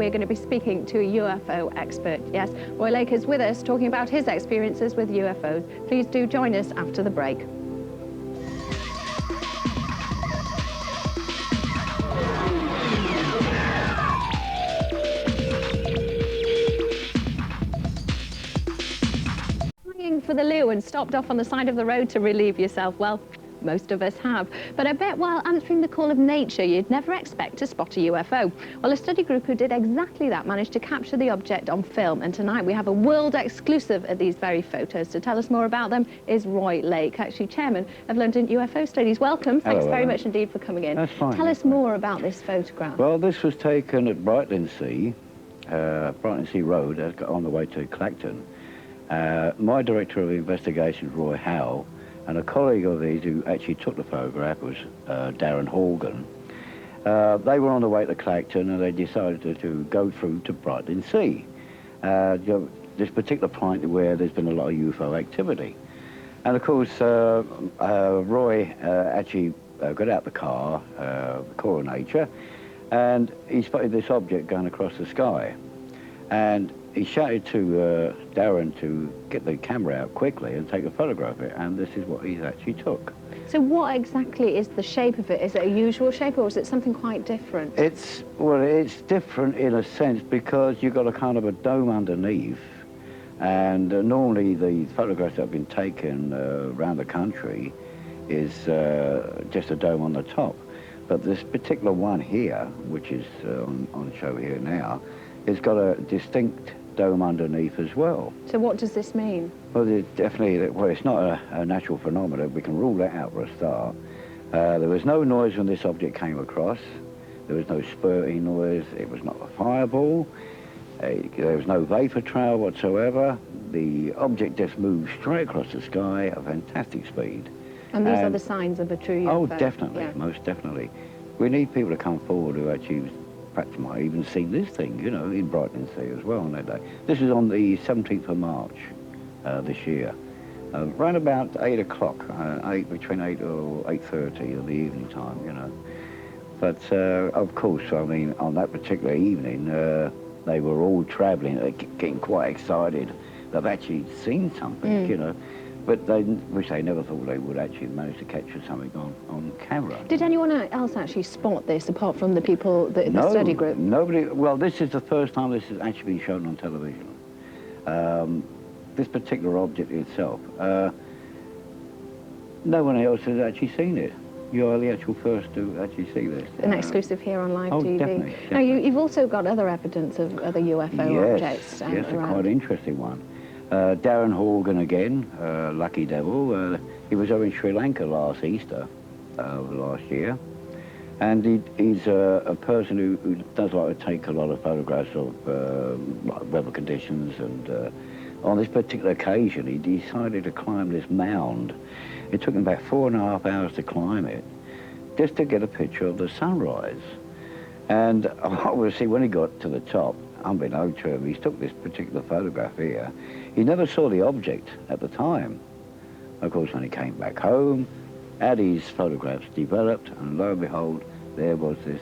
we're going to be speaking to a UFO expert. Yes, Roy Lake is with us talking about his experiences with UFOs. Please do join us after the break. For the loo and stopped off on the side of the road to relieve yourself? Well, most of us have. But I bet while answering the call of nature, you'd never expect to spot a UFO. Well, a study group who did exactly that managed to capture the object on film. And tonight we have a world exclusive of these very photos. To tell us more about them is Roy Lake, actually chairman of London UFO Studies. Welcome. Thanks very much indeed for coming in. That's fine. Tell us more about this photograph. Well, this was taken at Brighton Sea Road, on the way to Clacton. My director of investigations, Roy Howe, and a colleague of his who actually took the photograph was Darren Horgan. They were on the way to Clacton and they decided to go through to Brighton Sea. This particular point where there's been a lot of UFO activity. And of course, Roy actually got out the car, the core of nature, and he spotted this object going across the sky. And he shouted to Darren to get the camera out quickly and take a photograph of it, and this is what he actually took. So what exactly is the shape of it? Is it a usual shape or is it something quite different? It's different in a sense because you've got a kind of a dome underneath, and normally the photographs that have been taken around the country is just a dome on the top. But this particular one here, which is on show here now, it's got a distinct dome underneath as well. So what does this mean? Well, it's not a natural phenomenon. We can rule that out for a start. There was no noise when this object came across. There was no spurting noise. It was not a fireball. There was no vapor trail whatsoever. The object just moved straight across the sky at fantastic speed. And these are the signs of a true UFO? Oh, definitely, yeah. Most definitely. We need people to come forward who actually perhaps might even seen this thing, you know, in Brighton Sea as well on that day. This is on the 17th of March this year, around about 8 o'clock, between 8 or 8:30 of the evening time, you know. But of course, I mean, on that particular evening, they were all travelling, getting quite excited. They've actually seen something, you know. But they never thought they would actually manage to capture something on camera. Did anyone else actually spot this, apart from the people, the study group? Nobody. Well, this is the first time this has actually been shown on television. This particular object itself. No one else has actually seen it. You are the actual first to actually see this. An exclusive here on live TV. Definitely. Now, you've also got other evidence of other UFO objects yes, around. A quite interesting one. Darren Horgan again, lucky devil. He was over in Sri Lanka last Easter, last year, and he's a person who does like to take a lot of photographs of weather conditions, and on this particular occasion he decided to climb this mound. It took him about 4.5 hours to climb it, just to get a picture of the sunrise. And obviously when he got to the top, unbeknownst to him, he took this particular photograph here. He never saw the object at the time. Of course, when he came back home, had his photographs developed, and lo and behold, there was this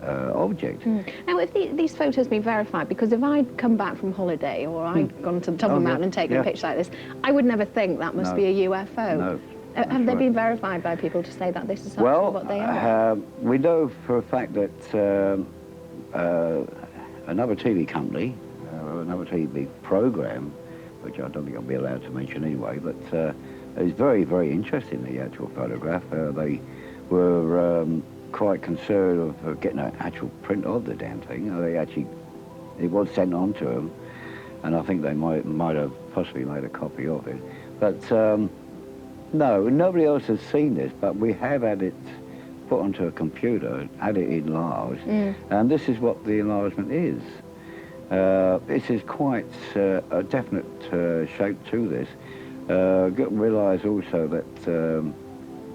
object. Now, if these photos been verified, because if I'd come back from holiday or I'd gone to the top of the mountain and taken a picture like this, I would never think that must be a UFO. No. Have they been verified by people to say that this is actually what they are? We know for a fact that another TV company, another TV program, which I don't think I'll be allowed to mention anyway, but is very, very interested in the actual photograph. They were quite concerned of getting an actual print of the damn thing. It was sent on to them, and I think they might have possibly made a copy of it. But no, nobody else has seen this, but we have had it put onto a computer, had it enlarged, and this is what the enlargement is. This is quite a definite shape to this. Realise also that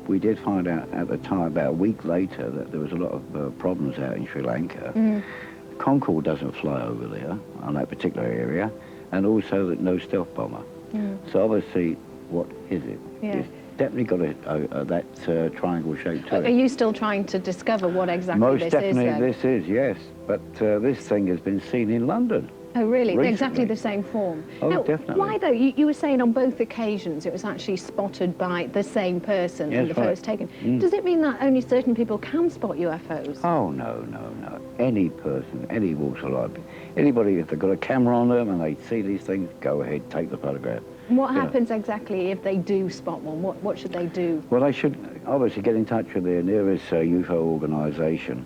we did find out at the time, about a week later, that there was a lot of problems out in Sri Lanka. Concorde doesn't fly over there, on that particular area, and also that no stealth bomber. So obviously, what is it? Yeah. definitely got that triangle shape to Are it. you still trying to discover what exactly Most this is? definitely this is, yes. But this thing has been seen in London. Oh, really? Recently. Exactly the same form? Oh, now, definitely. Why, though? You were saying on both occasions it was actually spotted by the same person and the right. photos taken. Does it mean that only certain people can spot UFOs? Oh, no, no, no. Any person, any walks of life, anybody, if they've got a camera on them and they see these things, go ahead, take the photograph. And what happens exactly if they do spot one? What should they do? Well, they should obviously get in touch with their nearest UFO organisation.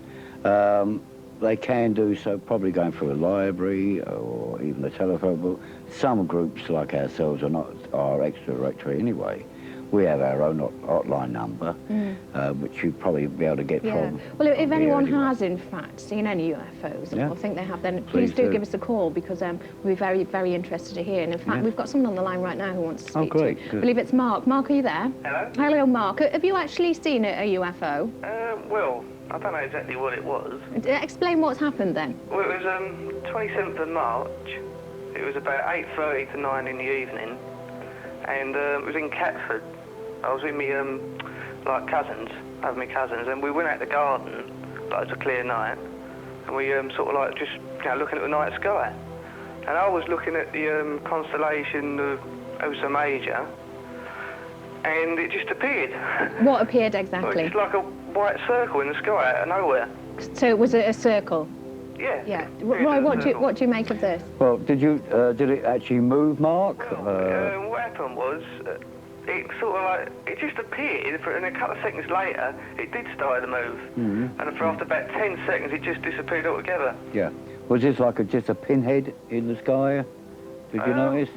They can do so probably going through a library or even a telephone book. Some groups like ourselves are extraterrestrial anyway. We have our own hotline number, which you'd probably be able to get from. Well, if anyone anyway. has in fact seen any UFOs or think they have, then Please do do. give us a call, because we'll be very, very interested to hear. And in fact, we've got someone on the line right now who wants to speak to you. I believe it's Mark. Mark, are you there? Hello? Hello, Mark. Have you actually seen a UFO? Well, I don't know exactly what it was. Explain what's happened then. Well, it was 27th of March. It was about 8:30 to 9 in the evening, and it was in Catford. I was with me cousins, and we went out the garden. Like, it was a clear night, and we sort of like just looking at the night sky. And I was looking at the constellation of Ursa Major, and it just appeared. What appeared exactly? It's like a white circle in the sky out of nowhere. So it was a circle? Yeah. Yeah. Roy, what do you make of this? Well, did it actually move, Mark? Well, what happened was, it sort of like, it just appeared, and a couple of seconds later, it did start to move. And for after about 10 seconds, it just disappeared altogether. Yeah. Was this like just a pinhead in the sky? Did you notice?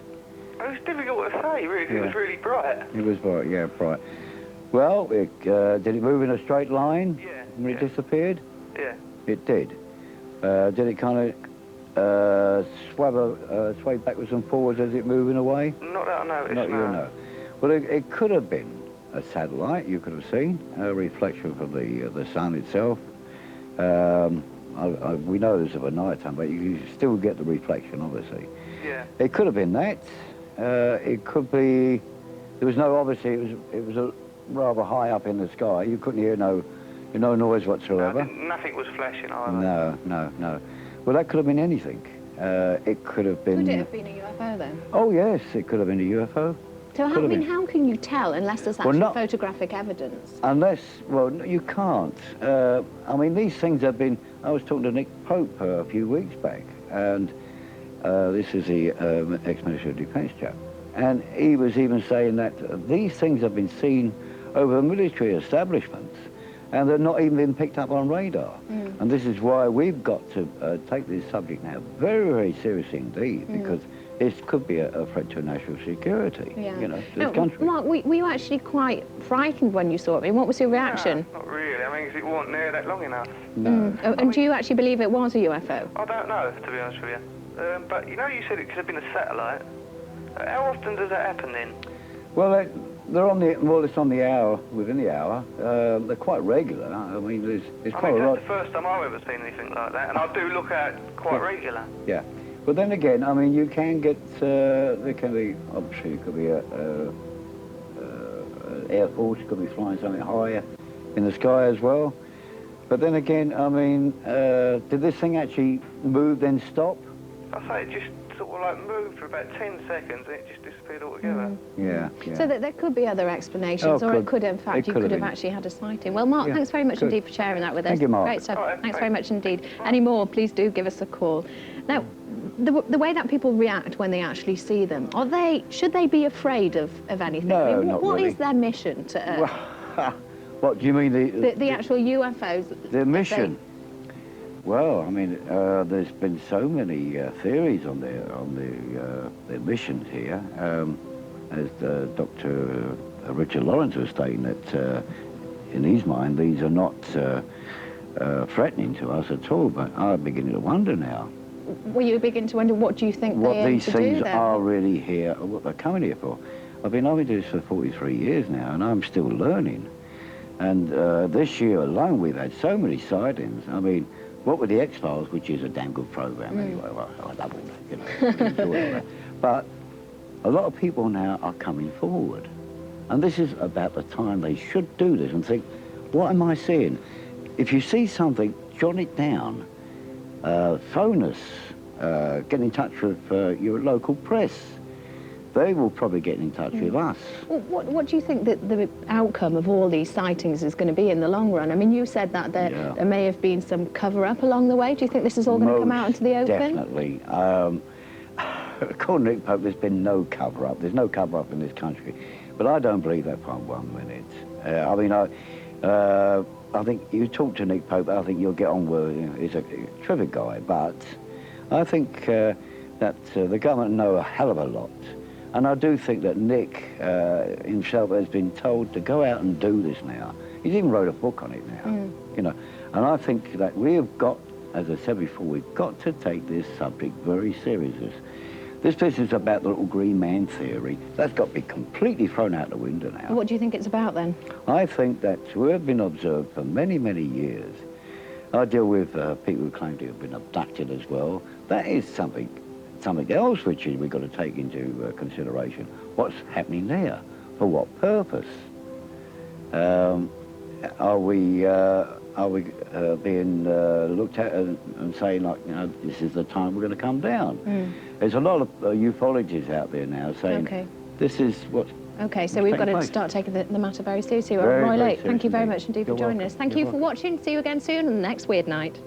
It was difficult to say, really, 'cause it was really bright. It was bright, yeah, bright. Well, did it move in a straight line when it disappeared? Yeah. It did. Did it kind of sway backwards and forwards as it moving away? Not that I noticed, Not you know. Well, it could have been a satellite, you could have seen, a reflection from the sun itself. We know this of a night time, but you still get the reflection, obviously. Yeah. It could have been that. It could be. There was no. Obviously, it was a rather high up in the sky. You couldn't hear no noise whatsoever. No, nothing was flashing either. No. Well, that could have been anything. It could have been. Could it have been a UFO then? Oh yes, it could have been a UFO. So how can you tell unless there's actually photographic evidence? Unless, well, you can't. I mean, these things have been. I was talking to Nick Pope a few weeks back, and this is the ex-Minister of Defence chap, and he was even saying that these things have been seen over military establishments, and they're not even been picked up on radar. And this is why we've got to take this subject now very, very seriously indeed, because it could be a threat to national security, to this country. Mark, were you actually quite frightened when you saw it? I mean, what was your reaction? No, not really. I mean, 'cause it wasn't there that long enough. No. And do you actually believe it was a UFO? I don't know, to be honest with you. But you said it could have been a satellite. How often does that happen then? Well, they're on it's on the hour, within the hour. They're quite regular. I mean, there's quite a lot. That's the first time I've ever seen anything like that, and I do look at it quite regular. Yeah. But then again, I mean, you can get, there can be, obviously, it could be an Air Force, could be flying something higher in the sky as well. But then again, I mean, did this thing actually move then stop? I say it just sort of like moved for about 10 seconds and it just disappeared altogether. Yeah. So that there could be other explanations, or it could, in fact, you could have actually had a sighting. Well, Mark, thanks very much indeed for sharing that with us. Thank you, Mark. Great stuff. All right, thanks very much indeed. Any more, please do give us a call. Now, the way that people react when they actually see them, should they be afraid of anything? No, I mean, not what really. is their mission to Earth? What do you mean? The actual UFOs? Their mission? Well, I mean, there's been so many theories on their missions here. As Dr. Richard Lawrence was stating that in his mind, these are not threatening to us at all, but I'm beginning to wonder now. Well, you begin to wonder, what do you think what they aim these to things do there? are really here, what they're coming here for. I've been doing this for 43 years now, and I'm still learning. And this year alone, we've had so many sightings. I mean, what with the X-Files, which is a damn good program anyway. Well, I love all that, enjoy all that. But a lot of people now are coming forward. And this is about the time they should do this and think, what am I seeing? If you see something, jot it down. Phone us. Get in touch with your local press. They will probably get in touch with us. Well, what do you think that the outcome of all these sightings is going to be in the long run? I mean, you said that there may have been some cover-up along the way. Do you think this is all going to come out into the open? Definitely. According to Nick Pope, there's been no cover-up. There's no cover-up in this country. But I don't believe that for 1 minute. I mean, I think you talk to Nick Pope, I think you'll get on with him. He's a terrific guy. But I think that the government know a hell of a lot. And I do think that Nick himself has been told to go out and do this now. He's even wrote a book on it now, you know. And I think that we have got, as I said before, we've got to take this subject very seriously. This business about the little green man theory, that's got to be completely thrown out the window now. What do you think it's about then? I think that we've been observed for many, many years. I deal with people who claim to have been abducted as well. That is something else which we've got to take into consideration. What's happening there? For what purpose? Are we being looked at and saying, like, you know, this is the time we're going to come down? There's a lot of ufologists out there now saying, this is what. Okay, so we've got to start taking the matter very seriously. Roy Lake, thank you very much indeed for joining us. Thank you for watching. See you again soon on the next Weird Night.